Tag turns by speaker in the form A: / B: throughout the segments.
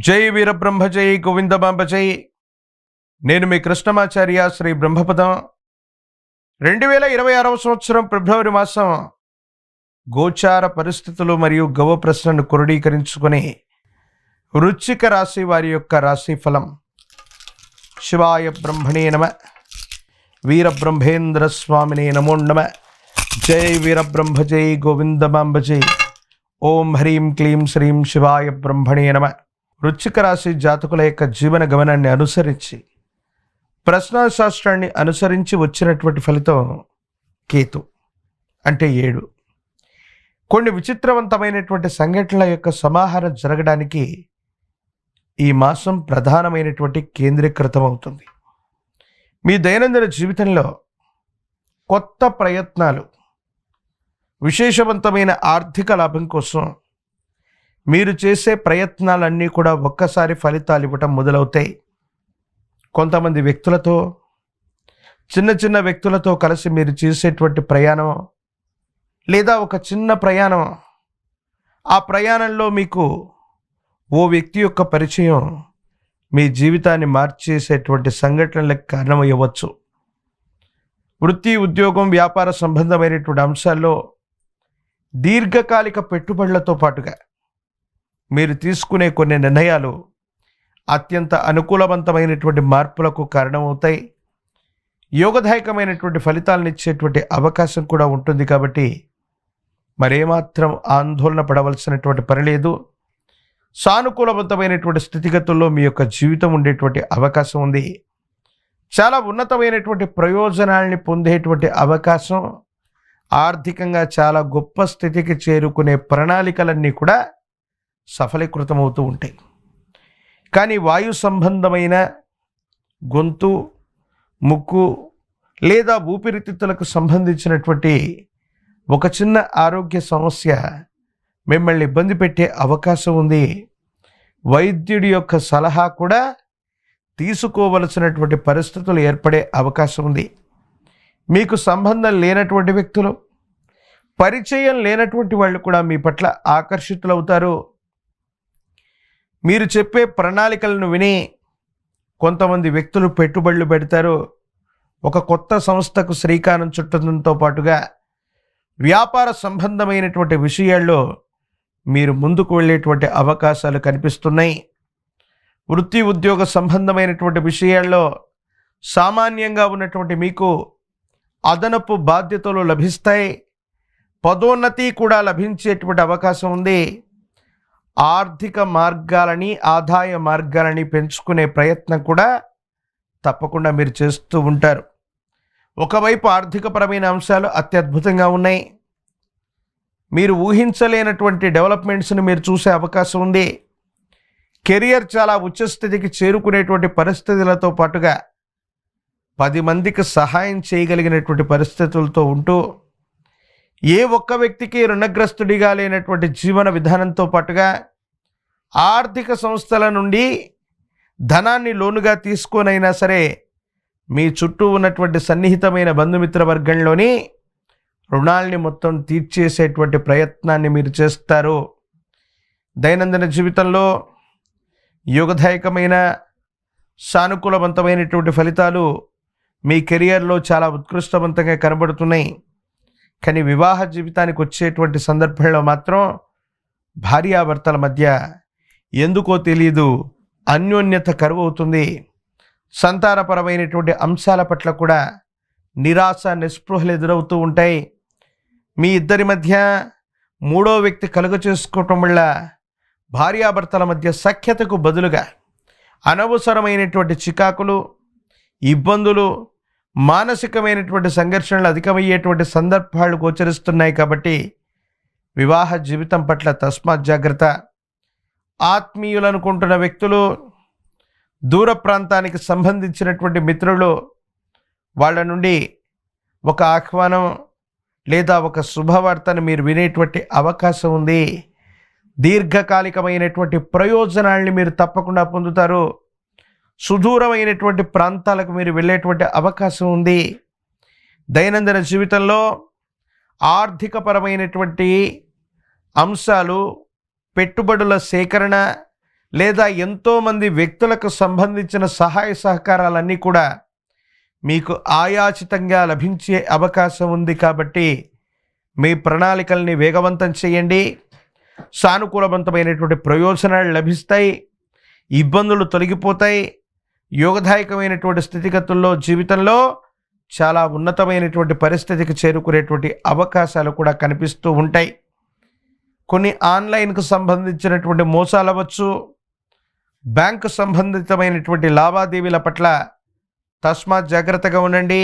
A: జై వీరబ్రహ్మ జై గోవిందమాంబ జై. నేను మీ కృష్ణమాచార్య శ్రీ బ్రహ్మపదం. 2026 సంవత్సరం ఫిబ్రవరి మాసం గోచార పరిస్థితులు మరియు గవ ప్రశ్నను క్రోడీకరించుకొని వృశ్చిక రాశి వారి యొక్క రాశి ఫలం. శివాయ బ్రహ్మణే నమ. వీరబ్రహ్మేంద్ర స్వామినే నమో నమ. జై వీరబ్రహ్మ జై గోవిందమాంబ జై. ఓం హ్రీం క్లీం శ్రీం శివాయ బ్రహ్మణే నమ. వృశ్చిక రాశి జాతకుల యొక్క జీవన గమనాన్ని అనుసరించి ప్రశ్నాశాస్త్రాన్ని అనుసరించి వచ్చినటువంటి ఫలితం కేతు అంటే 7. కొన్ని విచిత్రవంతమైనటువంటి సంఘటనల యొక్క సమాహారం జరగడానికి ఈ మాసం ప్రధానమైనటువంటి కేంద్రీకృతం అవుతుంది. మీ దైనందిన జీవితంలో కొత్త ప్రయత్నాలు, విశేషవంతమైన ఆర్థిక లాభం కోసం మీరు చేసే ప్రయత్నాలన్నీ కూడా ఒక్కసారి ఫలితాలు ఇవ్వటం మొదలవుతాయి. కొంతమంది వ్యక్తులతో, చిన్న వ్యక్తులతో కలిసి మీరు చేసేటువంటి ప్రయాణం లేదా ఒక చిన్న ప్రయాణం, ఆ ప్రయాణంలో మీకు ఓ వ్యక్తి యొక్క పరిచయం మీ జీవితాన్ని మార్చేసేటువంటి సంఘటనలకు కారణమయ్యవచ్చు. వృత్తి, ఉద్యోగం, వ్యాపార సంబంధమైనటువంటి అంశాల్లో దీర్ఘకాలిక పెట్టుబడులతో పాటుగా మీరు తీసుకునే కొన్ని నిర్ణయాలు అత్యంత అనుకూలవంతమైనటువంటి మార్పులకు కారణమవుతాయి. యోగదాయకమైనటువంటి ఫలితాలను ఇచ్చేటువంటి అవకాశం కూడా ఉంటుంది. కాబట్టి మరేమాత్రం ఆందోళన పడవలసినటువంటి పని లేదు. సానుకూలవంతమైనటువంటి స్థితిగతుల్లో మీ యొక్క జీవితం ఉండేటువంటి అవకాశం ఉంది. చాలా ఉన్నతమైనటువంటి ప్రయోజనాల్ని పొందేటువంటి అవకాశం, ఆర్థికంగా చాలా గొప్ప స్థితికి చేరుకునే ప్రణాళికలన్నీ కూడా సఫలీకృతమవుతూ ఉంటాయి. కానీ వాయు సంబంధమైన గొంతు, ముక్కు లేదా ఊపిరితిత్తులకు సంబంధించినటువంటి ఒక చిన్న ఆరోగ్య సమస్య మిమ్మల్ని ఇబ్బంది పెట్టే అవకాశం ఉంది. వైద్యుడి యొక్క సలహా కూడా తీసుకోవలసినటువంటి పరిస్థితులు ఏర్పడే అవకాశం ఉంది. మీకు సంబంధం లేనటువంటి వ్యక్తులు, పరిచయం లేనటువంటి వాళ్ళు కూడా మీ పట్ల ఆకర్షితులవుతారు. మీరు చెప్పే ప్రణాళికలను విని కొంతమంది వ్యక్తులు పెట్టుబడులు పెడతారు. ఒక కొత్త సంస్థకు శ్రీకారం చుట్టడంతో పాటుగా వ్యాపార సంబంధమైనటువంటి విషయాల్లో మీరు ముందుకు వెళ్ళేటువంటి అవకాశాలు కనిపిస్తున్నాయి. వృత్తి, ఉద్యోగ సంబంధమైనటువంటి విషయాల్లో సామాన్యంగా ఉన్నటువంటి మీకు అదనపు బాధ్యతలు లభిస్తాయి. పదోన్నతి కూడా లభించేటువంటి అవకాశం ఉంది. ఆర్థిక మార్గాలని, ఆదాయ మార్గాలని పెంచుకునే ప్రయత్నం కూడా తప్పకుండా మీరు చేస్తూ ఉంటారు. ఒకవైపు ఆర్థికపరమైన అంశాలు అత్యద్భుతంగా ఉన్నాయి. మీరు ఊహించలేనటువంటి డెవలప్మెంట్స్ని మీరు చూసే అవకాశం ఉంది. కెరియర్ చాలా ఉచ్చస్థితికి చేరుకునేటువంటి పరిస్థితులతో పాటుగా 10 మందికి సహాయం చేయగలిగినటువంటి పరిస్థితులతో ఉంటూ, ఏ ఒక్క వ్యక్తికి రుణగ్రస్తుడిగా లేనటువంటి జీవన విధానంతో పాటుగా ఆర్థిక సంస్థల నుండి ధనాన్ని లోనుగా తీసుకొనైనా సరే మీ చుట్టూ ఉన్నటువంటి సన్నిహితమైన బంధుమిత్ర వర్గంలోని రుణాల్ని మొత్తం తీర్చేసేటువంటి ప్రయత్నాన్ని మీరు చేస్తారు. దైనందిన జీవితంలో యోగదాయకమైన, సానుకూలవంతమైనటువంటి ఫలితాలు మీ కెరియర్లో చాలా ఉత్కృష్టవంతంగా కనబడుతున్నాయి. కానీ వివాహ జీవితానికి వచ్చేటువంటి సందర్భంలో మాత్రం భార్యాభర్తల మధ్య ఎందుకో తెలియదు అన్యోన్యత కరువు అవుతుంది. సంతానపరమైనటువంటి అంశాల పట్ల కూడా నిరాశ, నిస్పృహలు ఎదురవుతూ ఉంటాయి. మీ ఇద్దరి మధ్య మూడో వ్యక్తి కలుగ చేసుకోవటం వల్ల భార్యాభర్తల మధ్య సఖ్యతకు బదులుగా అనవసరమైనటువంటి చికాకులు, ఇబ్బందులు, మానసికమైనటువంటి సంఘర్షణలు అధికమయ్యేటువంటి సందర్భాలు గోచరిస్తున్నాయి. కాబట్టి వివాహ జీవితం పట్ల తస్మాత్ జాగ్రత్త. ఆత్మీయులు అనుకుంటున్న వ్యక్తులు, దూర ప్రాంతానికి సంబంధించినటువంటి మిత్రులు, వాళ్ళ నుండి ఒక ఆహ్వానం లేదా ఒక శుభవార్తను మీరు వినేటువంటి అవకాశం ఉంది. దీర్ఘకాలికమైనటువంటి ప్రయోజనాల్ని మీరు తప్పకుండా పొందుతారు. సుదూరమైనటువంటి ప్రాంతాలకు మీరు వెళ్ళేటువంటి అవకాశం ఉంది. దైనందిన జీవితంలో ఆర్థికపరమైనటువంటి అంశాలు, పెట్టుబడుల సేకరణ, లేదా ఎంతోమంది వ్యక్తులకు సంబంధించిన సహాయ సహకారాలన్నీ కూడా మీకు ఆయాచితంగా లభించే అవకాశం ఉంది. కాబట్టి మీ ప్రణాళికల్ని వేగవంతం చేయండి. సానుకూలవంతమైనటువంటి ప్రయోజనాలు లభిస్తాయి, ఇబ్బందులు తొలగిపోతాయి. యోగదాయకమైనటువంటి స్థితిగతుల్లో జీవితంలో చాలా ఉన్నతమైనటువంటి పరిస్థితికి చేరుకునేటువంటి అవకాశాలు కూడా కనిపిస్తూ ఉంటాయి. కొన్ని ఆన్లైన్కు సంబంధించినటువంటి మోసాలు అవ్వచ్చు, బ్యాంకు సంబంధితమైనటువంటి లావాదేవీల పట్ల తస్మాత్ జాగ్రత్తగా ఉండండి.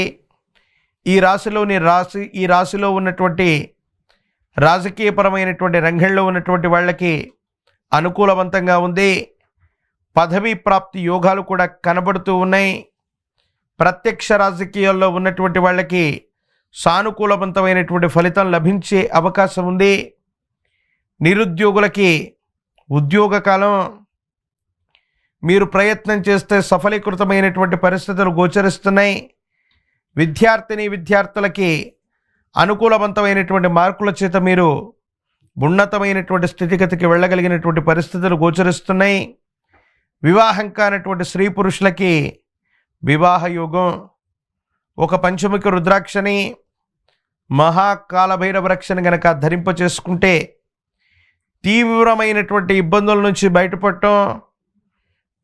A: ఈ రాశిలో ఉన్నటువంటి రాజకీయపరమైనటువంటి రంగంలో ఉన్నటువంటి వాళ్ళకి అనుకూలవంతంగా ఉంది. పదవీ ప్రాప్తి యోగాలు కూడా కనబడుతూ ఉన్నాయి. ప్రత్యక్ష రాజకీయాల్లో ఉన్నటువంటి వాళ్ళకి సానుకూలవంతమైనటువంటి ఫలితం లభించే అవకాశం ఉంది. నిరుద్యోగులకి ఉద్యోగ కాలం, మీరు ప్రయత్నం చేస్తే సఫలీకృతమైనటువంటి పరిస్థితులు గోచరిస్తున్నాయి. విద్యార్థులకి అనుకూలవంతమైనటువంటి మార్కుల చేత మీరు ఉన్నతమైనటువంటి స్థితిగతికి వెళ్ళగలిగినటువంటి పరిస్థితులు గోచరిస్తున్నాయి. వివాహం కానటువంటి స్త్రీ పురుషులకి వివాహ యోగం. ఒక పంచముఖి రుద్రాక్షని, మహాకాలభైరవ రక్షని గనక ధరింప చేసుకుంటే తీవ్రమైనటువంటి ఇబ్బందుల నుంచి బయటపడటం,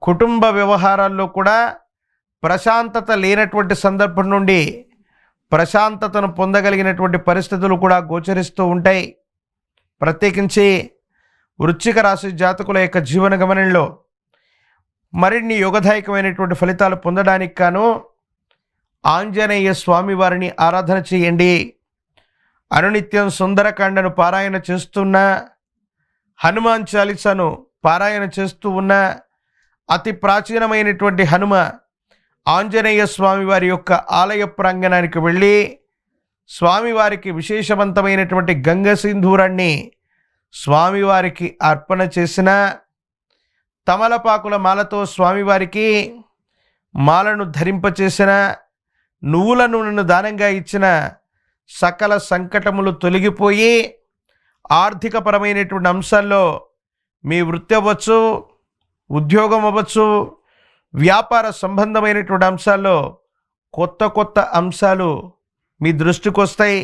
A: కుటుంబ వ్యవహారాల్లో కూడా ప్రశాంతత లేనటువంటి సందర్భం నుండి ప్రశాంతతను పొందగలిగినటువంటి పరిస్థితులు కూడా గోచరిస్తూ ఉంటాయి. ప్రత్యేకించి వృశ్చిక రాశి జాతకుల యొక్క జీవన గమనంలో మరిన్ని యోగదాయకమైనటువంటి ఫలితాలు పొందడానికి గాను ఆంజనేయ స్వామి వారిని ఆరాధన చేయండి. అనునిత్యం సుందరకాండను పారాయణ చేస్తున్న, హనుమాన్ చాలీసాను పారాయణ చేస్తూ ఉన్న అతి ప్రాచీనమైనటువంటి హనుమ ఆంజనేయ స్వామివారి యొక్క ఆలయ ప్రాంగణానికి వెళ్ళి స్వామివారికి విశేషవంతమైనటువంటి గంగ సింధూరాన్ని స్వామివారికి అర్పణ చేసిన, తమలపాకుల మాలతో స్వామివారికి మాలను ధరింపచేసిన, నువ్వుల నూనెను దానంగా ఇచ్చిన సకల సంకటములు తొలగిపోయి ఆర్థికపరమైనటువంటి అంశాల్లో మీ వృత్తి అవ్వచ్చు, ఉద్యోగం అవ్వచ్చు, వ్యాపార సంబంధమైనటువంటి అంశాల్లో కొత్త అంశాలు మీ దృష్టికి వస్తాయి.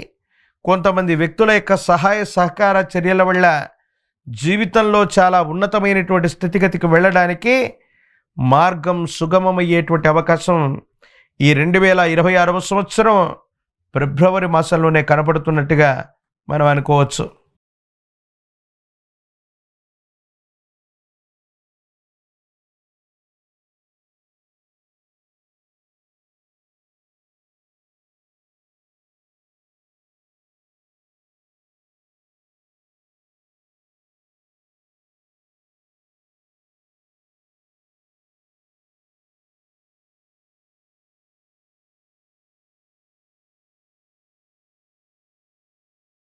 A: కొంతమంది వ్యక్తుల యొక్క సహాయ సహకార చర్యల వల్ల జీవితంలో చాలా ఉన్నతమైనటువంటి స్థితిగతికి వెళ్ళడానికి మార్గం సుగమమయ్యేటువంటి అవకాశం ఈ 2026వ సంవత్సరం ఫిబ్రవరి మాసంలోనే కనపడుతున్నట్టుగా మనం అనుకోవచ్చు.